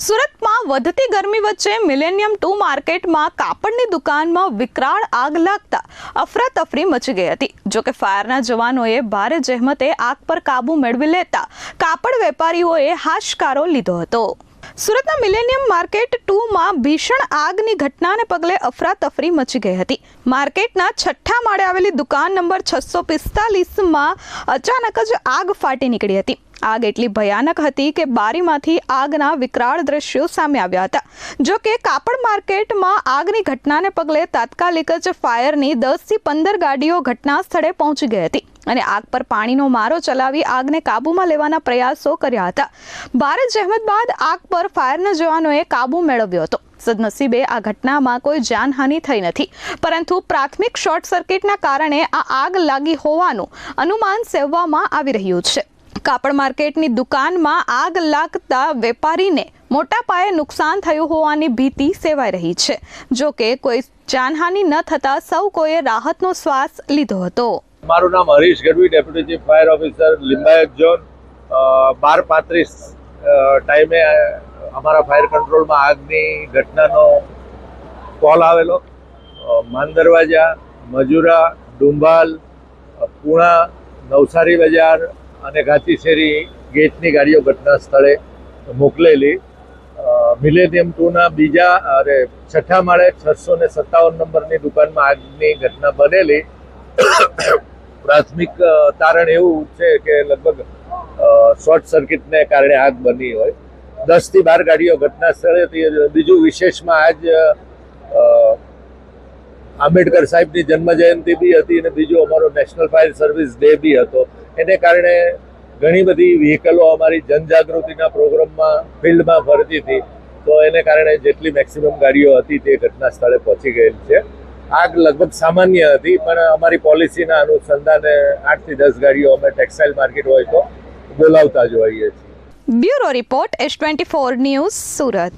સુરતમાં વધતી ગરમી વચ્ચે મિલેનિયમ 2 માર્કેટમાં કાપડની દુકાનમાં વિકરાળ આગ લાગતા અફરાતફરી મચી ગઈ હતી। જોકે ફાયરના જવાનોએ ભારે જહેમતે આગ પર કાબુ મેળવી લેતા કાપડ વેપારીઓએ હાશકારો લીધો હતો। સુરતના મિલેનિયમ માર્કેટ 2માં ભીષણ આગની ઘટનાને પગલે અફરાતફરી મચી ગઈ હતી। માર્કેટના 6થા માળે આવેલી દુકાન નંબર 645માં અચાનક જ આગ ફાટી નીકળી હતી। આગ એટલી ભયાનક હતી કે બારીમાંથી આગના વિકરાળ દ્રશ્યો સામે આવ્યા હતા। જો કે કાપડ માર્કેટમાં આગની ઘટનાને પગલે તાત્કાલિક જ ફાયરની 10 થી 15 ગાડીઓ ઘટના સ્થળે પહોંચી ગઈ હતી અને આગ પર પાણીનો મારો ચલાવી આગને કાબૂમાં લેવાના પ્રયાસો કર્યા હતા। ભારે જહેમત બાદ આગ પર ફાયરના જવાનોએ કાબુ મેળવ્યો હતો। સદનસીબે આ ઘટનામાં કોઈ જાનહાનિ થઈ નથી, પરંતુ પ્રાથમિક શોર્ટ સર્કિટના કારણે આ આગ લાગી હોવાનું અનુમાન સેવવામાં આવી રહ્યું છે। કાપડ માર્કેટની દુકાનમાં આગ લાગતા વેપારીને મોટા પાયે નુકસાન થયું હોવાની ભીતિ સેવાઈ રહી છે। જો કે કોઈ જાનહાનિ ન થતા સૌ કોઈએ રાહતનો શ્વાસ લીધો હતો। મારું નામ Harish Gadhvi, deputy chief fire officer, Limbayat zone. 12:35 ટાઈમે અમારા ફાયર કંટ્રોલમાં આગની ઘટનાનો કોલ આવેલો। માનદરવાજા, મજુરા, ડુંભાલ, પૂણા, નવસારી બજાર અને ઘાટી શેરી ગેટની ગાડીઓ ઘટના સ્થળે મોકલેલી। મિલેનિયમ 2ના છઠ્ઠા માળે 657 નંબરની દુકાનમાં આગની ઘટના બનેલી। પ્રાથમિક તારણ એવું છે કે લગભગ શોર્ટ સર્કિટને કારણે આગ બની હોય। 10 થી 12 ગાડીઓ ઘટના સ્થળે। બીજું વિશેષમાં આજ આંબેડકર સાહેબની જન્મ જયંતિ બી હતી અને બીજું અમારો નેશનલ ફાયર સર્વિસ ડે બી હતો। એને કારણે ઘણી બધી વ્હીકલો અમારી જનજાગૃતિના પ્રોગ્રામમાં ફિલ્ડમાં ફરતી હતી, તો એને કારણે જેટલી મેક્સિમમ ગાડીઓ હતી તે ઘટના સ્થળે પહોંચી ગયેલ છે। આગ લગભગ સામાન્ય હતી, પણ અમારી પોલિસીના અનુસંધાને 8 થી 10 ગાડીઓ અમે ટેક્સટાઇલ માર્કેટ હોય તો બોલાવતા જ હોઈએ છીએ। Bureau report S24 news, Surat.